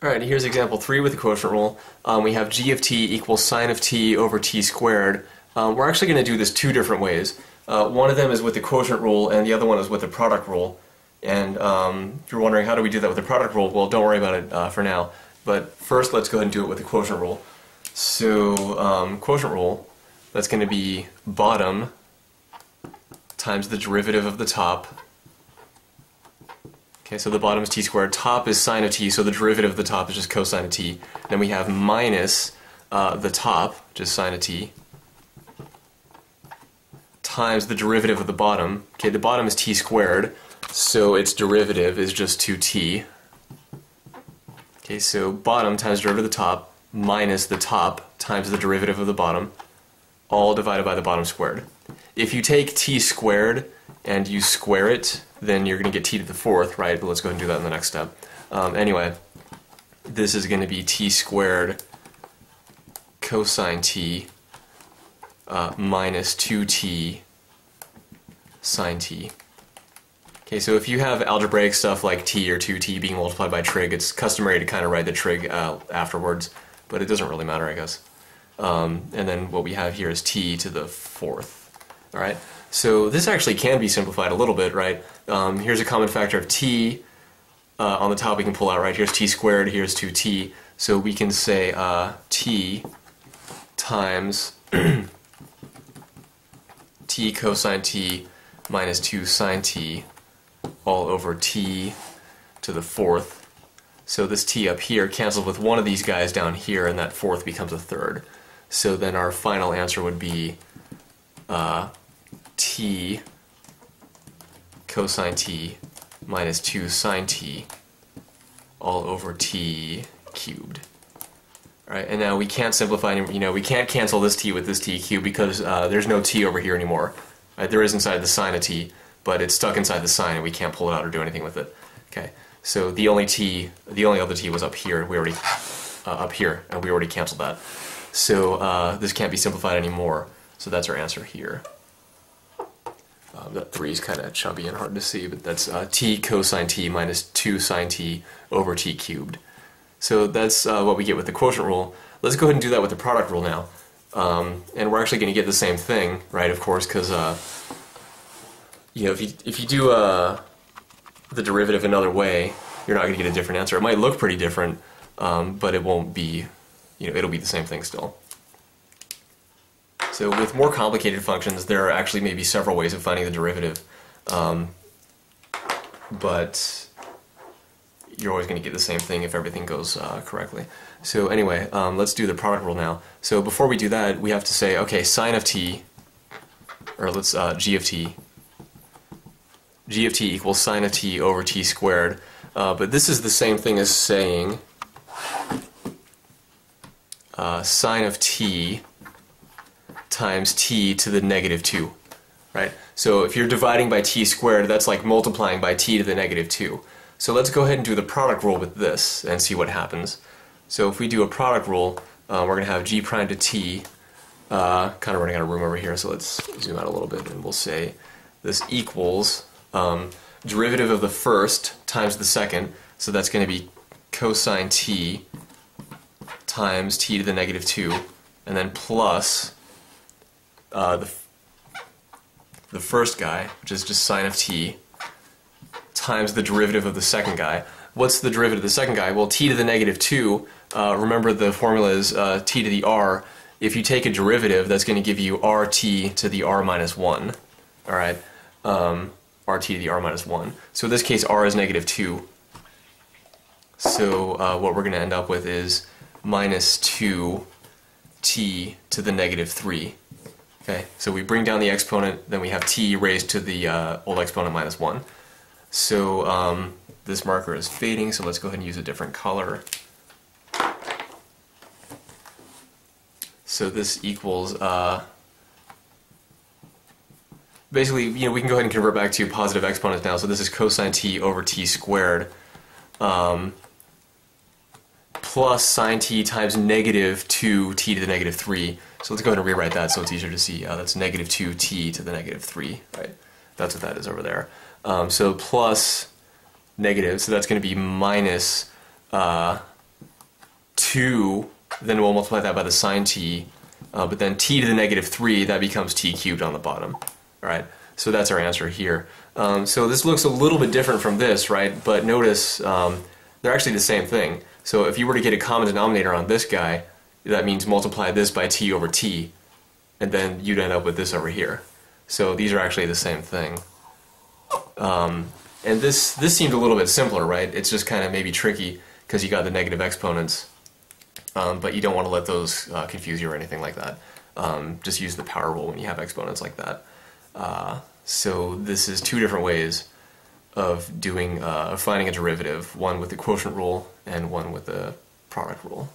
Alright, here's example 3 with the quotient rule. We have g of t equals sine of t over t squared. We're actually going to do this two different ways. One of them is with the quotient rule and the other one is with the product rule. And if you're wondering how do we do that with the product rule, well, don't worry about it for now. But first let's go ahead and do it with the quotient rule. So quotient rule, that's going to be bottom times the derivative of the top. Okay, so the bottom is t squared, top is sine of t, so the derivative of the top is just cosine of t. Then we have minus the top, which is sine of t, times the derivative of the bottom. Okay, the bottom is t squared, so its derivative is just 2t. Okay, so bottom times derivative of the top minus the top times the derivative of the bottom, all divided by the bottom squared. If you take t squared and you square it, then you're going to get t to the fourth, right? But let's go ahead and do that in the next step. Anyway, this is going to be t squared cosine t minus 2t sine t. Okay, so if you have algebraic stuff like t or 2t being multiplied by trig, it's customary to kind of write the trig afterwards, but it doesn't really matter, I guess. And then what we have here is t to the fourth. All right, so this actually can be simplified a little bit, right? Here's a common factor of t. On the top we can pull out, right? Here's t squared, here's 2t. So we can say t times t cosine t minus 2 sine t all over t to the fourth. So this t up here cancels with one of these guys down here, and that fourth becomes a third. So then our final answer would be t cosine t minus 2 sine t all over t cubed. All right, and now we can't simplify, we can't cancel this t with this t cubed because there's no t over here anymore. Right? There is inside the sine of t, but it's stuck inside the sine and we can't pull it out or do anything with it. Okay, so the only other t was up here. We already up here, and we already canceled that. So this can't be simplified anymore. So that's our answer here. That 3 is kind of chubby and hard to see, but that's t cosine t minus 2 sine t over t cubed. So that's what we get with the quotient rule. Let's go ahead and do that with the product rule now. And we're actually going to get the same thing, right, of course, because if you do the derivative another way, you're not going to get a different answer. It might look pretty different, but it won't be, it'll be the same thing still. So with more complicated functions, there are actually maybe several ways of finding the derivative, but you're always going to get the same thing if everything goes correctly. So anyway, let's do the product rule now. So before we do that, we have to say, okay, sine of t, or let's g of t equals sine of t over t squared. But this is the same thing as saying sine of t times t to the negative 2, right? So if you're dividing by t squared, that's like multiplying by t to the negative 2. So let's go ahead and do the product rule with this and see what happens. So if we do a product rule, we're going to have g prime to t, kind of running out of room over here, so let's zoom out a little bit, and we'll say this equals derivative of the first times the second, so that's going to be cosine t times t to the negative 2, and then plus the first guy, which is just sine of t, times the derivative of the second guy. What's the derivative of the second guy? Well, t to the negative 2, remember the formula is t to the r. If you take a derivative, that's going to give you rt to the r minus 1. All right, rt to the r minus 1. So in this case, r is negative 2. So what we're going to end up with is minus 2t to the negative 3. Okay, so we bring down the exponent, then we have t raised to the old exponent minus 1. So this marker is fading, so let's go ahead and use a different color. So this equals, basically, we can go ahead and convert back to positive exponents now. So this is cosine t over t squared plus sine t times negative 2t to the negative 3. So let's go ahead and rewrite that so it's easier to see. That's negative 2t to the negative 3, right? That's what that is over there. So plus negative, so that's going to be minus 2, then we'll multiply that by the sine t, but then t to the negative 3, that becomes t cubed on the bottom. All right, so that's our answer here. So this looks a little bit different from this, right? But notice they're actually the same thing. So if you were to get a common denominator on this guy, that means multiply this by t over t, and then you'd end up with this over here. So these are actually the same thing. And this seemed a little bit simpler, right? It's just kind of maybe tricky because you got the negative exponents, but you don't want to let those confuse you or anything like that. Just use the power rule when you have exponents like that. So this is two different ways of doing finding a derivative, one with the quotient rule and one with the product rule.